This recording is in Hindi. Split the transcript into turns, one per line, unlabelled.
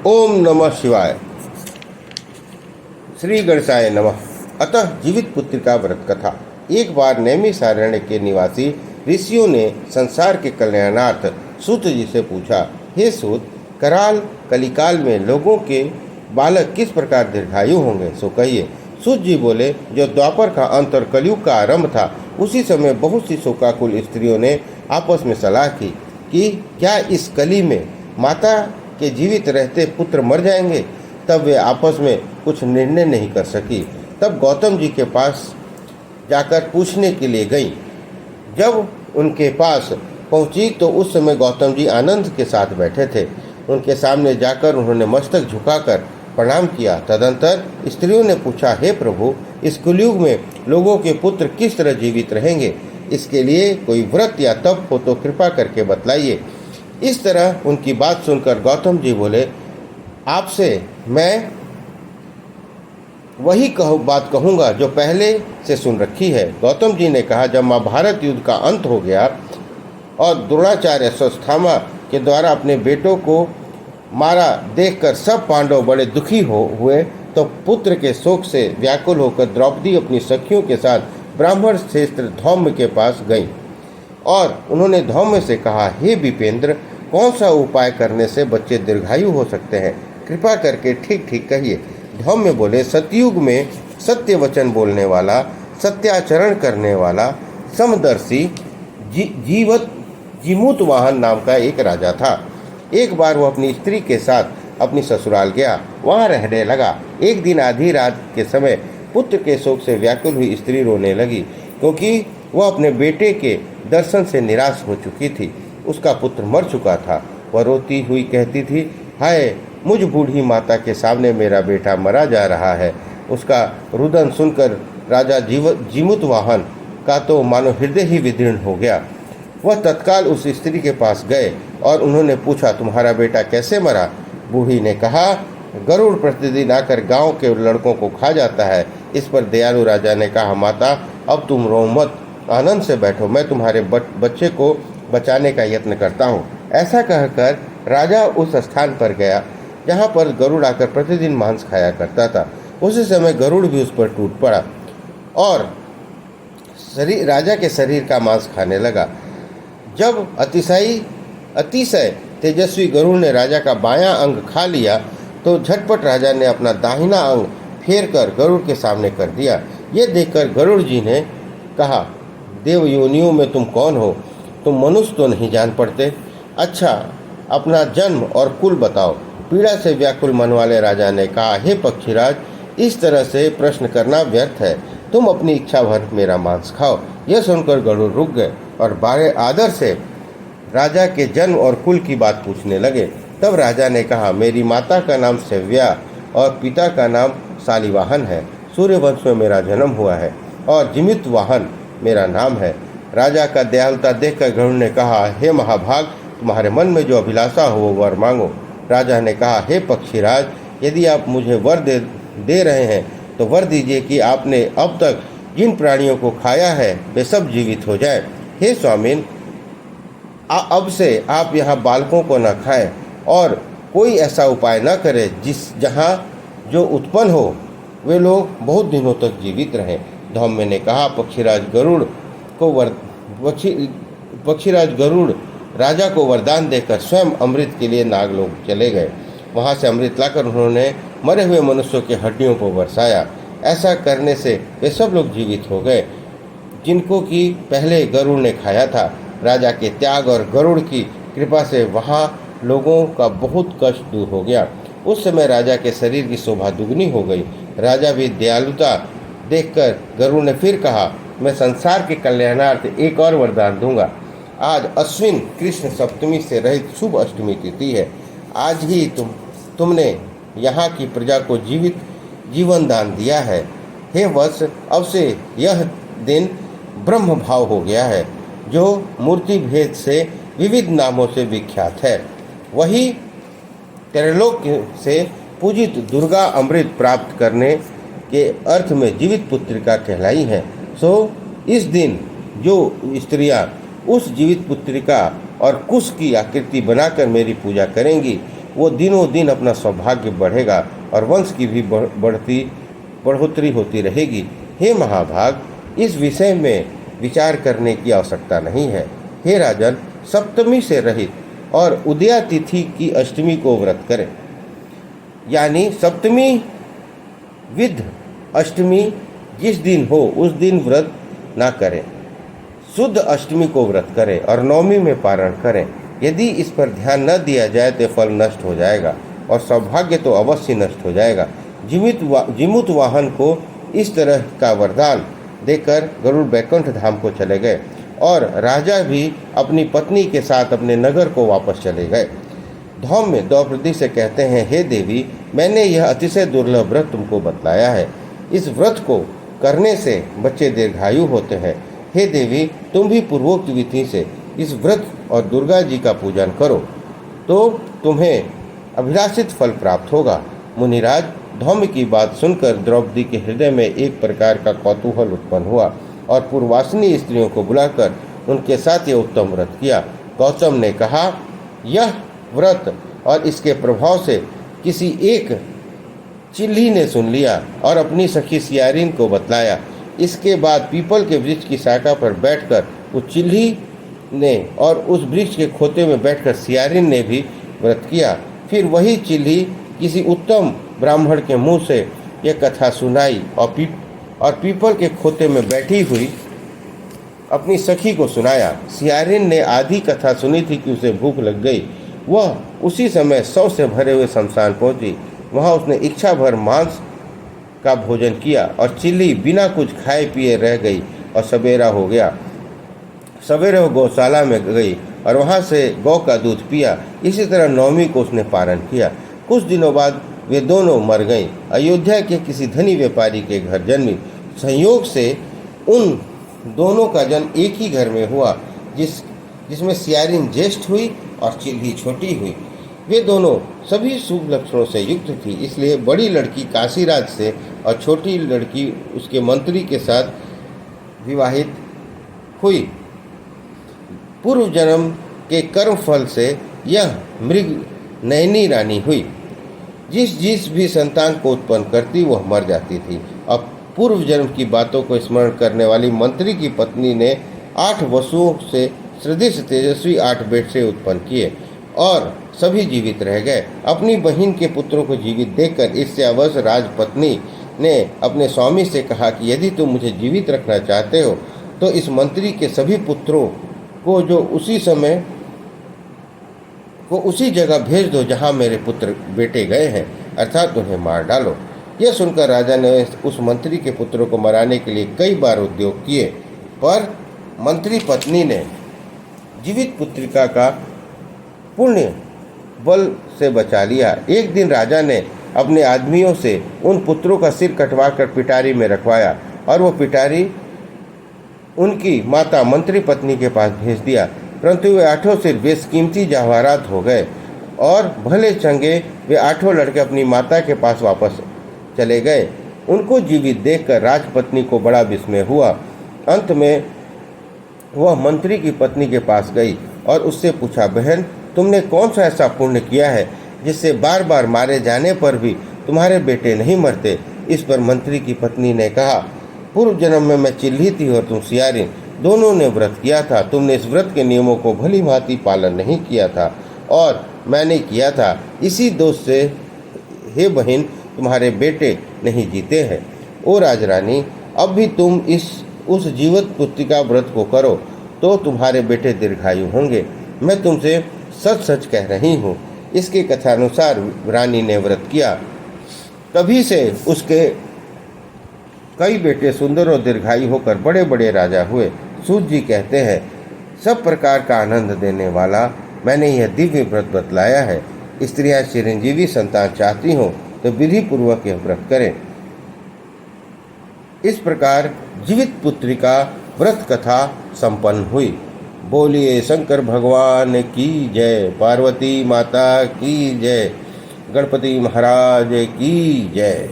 ओम नमः शिवाय। श्री गणेशाय नमः। अतः जीवित पुत्र का व्रत कथा। एक बार नैमिषारण्य के निवासी ऋषियों ने संसार के कल्याणार्थ सूत जी से पूछा, हे सूत, कराल कलिकाल में लोगों के बालक किस प्रकार दीर्घायु होंगे, सो कहिए। सूत जी बोले, जो द्वापर का अंत और कलयुग का आरंभ था, उसी समय बहुत सी शोकाकुल स्त्रियों ने आपस में सलाह की कि क्या इस कली में माता के जीवित रहते पुत्र मर जाएंगे। तब वे आपस में कुछ निर्णय नहीं कर सकी। तब गौतम जी के पास जाकर पूछने के लिए गई। जब उनके पास पहुंची तो उस समय गौतम जी आनंद के साथ बैठे थे। उनके सामने जाकर उन्होंने मस्तक झुकाकर प्रणाम किया। तदंतर स्त्रियों ने पूछा, हे प्रभु, इस कलयुग में लोगों के पुत्र किस तरह जीवित रहेंगे? इसके लिए कोई व्रत या तप हो तो कृपा करके बतलाइए। इस तरह उनकी बात सुनकर गौतम जी बोले, आपसे मैं वही बात कहूँगा जो पहले से सुन रखी है। गौतम जी ने कहा, जब महाभारत युद्ध का अंत हो गया और द्रोणाचार्य अश्वत्थामा के द्वारा अपने बेटों को मारा देखकर सब पांडव बड़े दुखी हुए तो पुत्र के शोक से व्याकुल होकर द्रौपदी अपनी सखियों के साथ ब्राह्मण श्रेष्ठ धौम्य के पास गईं और उन्होंने धौम्य से कहा, हे विपेंद्र, कौन सा उपाय करने से बच्चे दीर्घायु हो सकते हैं? कृपा करके ठीक ठीक कहिए। धौम्य बोले, सतयुग में सत्य वचन बोलने वाला, सत्याचरण करने वाला, समदर्शी जीमूत वाहन नाम का एक राजा था। एक बार वो अपनी स्त्री के साथ अपनी ससुराल गया, वहाँ रहने लगा। एक दिन आधी रात के समय पुत्र के शोक से व्याकुल हुई स्त्री रोने लगी, क्योंकि वह अपने बेटे के दर्शन से निराश हो चुकी थी। उसका पुत्र मर चुका था। वह रोती हुई कहती थी, हाय, मुझ बूढ़ी माता के सामने मेरा बेटा मरा जा रहा है। उसका रुदन सुनकर राजा जीमूत वाहन का तो मानो हृदय ही विदीर्ण हो गया। वह तत्काल उस स्त्री के पास गए और उन्होंने पूछा, तुम्हारा बेटा कैसे मरा? बूढ़ी ने कहा, गरुड़ प्रतिदिन आकर गांव के लड़कों को खा जाता है। इस पर दयालु राजा ने कहा, माता, अब तुम रो मत, आनंद से बैठो, मैं तुम्हारे बच्चे को बचाने का यत्न करता हूँ। ऐसा कहकर राजा उस स्थान पर गया जहाँ पर गरुड़ आकर प्रतिदिन मांस खाया करता था। उसी समय गरुड़ भी उस पर टूट पड़ा और राजा के शरीर का मांस खाने लगा। जब अतिशय तेजस्वी गरुड़ ने राजा का बायां अंग खा लिया तो झटपट राजा ने अपना दाहिना अंग फेर कर गरुड़ के सामने कर दिया। ये देखकर गरुड़ जी ने कहा, देव योनियों में तुम कौन हो? तुम मनुष्य तो नहीं जान पड़ते। अच्छा, अपना जन्म और कुल बताओ। पीड़ा से व्याकुल मन वाले राजा ने कहा, हे पक्षीराज, इस तरह से प्रश्न करना व्यर्थ है। तुम अपनी इच्छा भर मेरा मांस खाओ। यह सुनकर गरुड़ रुक गए और बड़े आदर से राजा के जन्म और कुल की बात पूछने लगे। तब राजा ने कहा, मेरी माता का नाम सेव्या और पिता का नाम शालिवाहन है। सूर्यवंश में मेरा जन्म हुआ है और जीमित वाहन मेरा नाम है। राजा का दयालुता देखकर गरुड़ ने कहा, हे महाभाग, तुम्हारे मन में जो अभिलाषा हो वो वर मांगो। राजा ने कहा, हे पक्षीराज, यदि आप मुझे वर दे रहे हैं तो वर दीजिए कि आपने अब तक जिन प्राणियों को खाया है वे सब जीवित हो जाएं। हे स्वामिन, अब से आप यहाँ बालकों को न खाएं और कोई ऐसा उपाय न करें जहाँ जो उत्पन्न हो वे लोग बहुत दिनों तक जीवित रहें। धौम्य ने कहा, पक्षीराज गरुड़ राजा को वरदान देकर स्वयं अमृत के लिए नागलोक चले गए। वहाँ से अमृत लाकर उन्होंने मरे हुए मनुष्यों के हड्डियों को बरसाया। ऐसा करने से वे सब लोग जीवित हो गए जिनको कि पहले गरुड़ ने खाया था। राजा के त्याग और गरुड़ की कृपा से वहाँ लोगों का बहुत कष्ट दूर हो गया। उस समय राजा के शरीर की शोभा दुगनी हो गई। राजा भी दयालुता देखकर गरुड़ ने फिर कहा, मैं संसार के कल्याणार्थ एक और वरदान दूंगा। आज अश्विन कृष्ण सप्तमी से रहित शुभ अष्टमी तिथि है। आज ही तुमने यहाँ की प्रजा को जीवन दान दिया है। हे वत्स, अब से यह दिन ब्रह्म भाव हो गया है, जो मूर्ति भेद से विविध नामों से विख्यात है। वही त्रैलोक से पूजित दुर्गा अमृत प्राप्त करने के अर्थ में जीवित पुत्रिका कहलाई है। सो इस दिन जो स्त्रियां उस जीवित पुत्रिका और कुश की आकृति बनाकर मेरी पूजा करेंगी वो दिनों दिन अपना सौभाग्य बढ़ेगा और वंश की भी बढ़ोतरी होती रहेगी। हे महाभाग, इस विषय में विचार करने की आवश्यकता नहीं है। हे राजन, सप्तमी से रहित और उदया तिथि की अष्टमी को व्रत करें, यानी सप्तमी विध अष्टमी जिस दिन हो उस दिन व्रत ना करें। शुद्ध अष्टमी को व्रत करें और नवमी में पारण करें। यदि इस पर ध्यान न दिया जाए तो फल नष्ट हो जाएगा और सौभाग्य तो अवश्य नष्ट हो जाएगा। जिमुत वाहन को इस तरह का वरदान देकर गरुड़ बैकुंठ धाम को चले गए और राजा भी अपनी पत्नी के साथ अपने नगर को वापस चले गए। धौम्य द्रौपदी से कहते हैं, हे देवी, मैंने यह अतिशय दुर्लभ व्रत तुमको बतलाया है। इस व्रत को करने से बच्चे दीर्घायु होते हैं। हे देवी, तुम भी पूर्वोक्त विधि से इस व्रत और दुर्गा जी का पूजन करो तो तुम्हें अभिलाषित फल प्राप्त होगा। मुनिराज, धौम्य की बात सुनकर द्रौपदी के हृदय में एक प्रकार का कौतूहल उत्पन्न हुआ और पूर्वासिनी स्त्रियों को बुलाकर उनके साथ यह उत्तम व्रत किया। गौतम ने कहा, यह व्रत और इसके प्रभाव से किसी एक चिल्ली ने सुन लिया और अपनी सखी सियारिन को बतलाया। इसके बाद पीपल के वृक्ष की शाखा पर बैठकर उस चिल्ली ने और उस वृक्ष के खोते में बैठकर सियारिन ने भी व्रत किया। फिर वही चिल्ली किसी उत्तम ब्राह्मण के मुंह से यह कथा सुनाई और पीपल के खोते में बैठी हुई अपनी सखी को सुनाया। सियारिन ने आधी कथा सुनी थी कि उसे भूख लग गई। वह उसी समय शव से भरे हुए शमशान पहुंची। वहां उसने इच्छा भर मांस का भोजन किया और चिल्ली बिना कुछ खाए पिए रह गई और सवेरा हो गया। सवेरे वो गौशाला में गई और वहां से गौ का दूध पिया। इसी तरह नवमी को उसने पारण किया। कुछ दिनों बाद वे दोनों मर गईं। अयोध्या के किसी धनी व्यापारी के घर जन्मी। संयोग से उन दोनों का जन्म एक ही घर में हुआ, जिसमें सियारिन ज्येष्ठ हुई और चिल्ली छोटी हुई। वे दोनों सभी शुभ लक्षणों से युक्त थी, इसलिए बड़ी लड़की काशीराज से और छोटी लड़की उसके मंत्री के साथ विवाहित हुई। पूर्व जन्म के कर्म फल से यह मृग नयनी रानी हुई। जिस भी संतान को उत्पन्न करती वह मर जाती थी। अब पूर्व जन्म की बातों को स्मरण करने वाली मंत्री की पत्नी ने 8 वसुओं से सदृश तेजस्वी 8 बेटे उत्पन्न किए और सभी जीवित रह गए। अपनी बहन के पुत्रों को जीवित देखकर इससे अवश्य राजपत्नी ने अपने स्वामी से कहा कि यदि तुम मुझे जीवित रखना चाहते हो तो इस मंत्री के सभी पुत्रों को जो उसी जगह भेज दो जहां मेरे पुत्र बेटे गए हैं, अर्थात उन्हें मार डालो। यह सुनकर राजा ने उस मंत्री के पुत्रों को मराने के लिए कई बार उद्योग किए, पर मंत्री पत्नी ने जीवित पुत्रिका का पुण्य बल से बचा लिया। एक दिन राजा ने अपने आदमियों से उन पुत्रों का सिर कटवाकर पिटारी में रखवाया और वो पिटारी उनकी माता मंत्री पत्नी के पास भेज दिया, परंतु वे 8 सिर बेशकीमती जवाहरात हो गए और भले चंगे वे 8 लड़के अपनी माता के पास वापस चले गए। उनको जीवित देखकर राजपत्नी को बड़ा विस्मय हुआ। अंत में वह मंत्री की पत्नी के पास गई और उससे पूछा, बहन, तुमने कौन सा ऐसा पुण्य किया है जिससे बार बार मारे जाने पर भी तुम्हारे बेटे नहीं मरते? इस पर मंत्री की पत्नी ने कहा, पूर्व जन्म में मैं चिल्ली थी और तुम सियारिन, दोनों ने व्रत किया था। तुमने इस व्रत के नियमों को भली भांति पालन नहीं किया था और मैंने किया था। इसी दोष से हे बहन, तुम्हारे बेटे नहीं जीते हैं। ओ राजरानी, अब भी तुम उस जीवित पुत्रिका व्रत को करो तो तुम्हारे बेटे दीर्घायु होंगे। मैं तुमसे सच सच कह रही हूँ। इसके कथानुसार रानी ने व्रत किया। तभी से उसके कई बेटे सुंदर और दीर्घायु होकर बड़े बड़े राजा हुए। सूत जी कहते हैं, सब प्रकार का आनंद देने वाला मैंने यह दिव्य व्रत बतलाया है। स्त्रियां चिरंजीवी संतान चाहती हों तो विधि पूर्वक यह व्रत करें। इस प्रकार जीवित पुत्रिका व्रत कथा संपन्न हुई। बोलिए शंकर भगवान की जय, पार्वती माता की जय, गणपति महाराज की जय।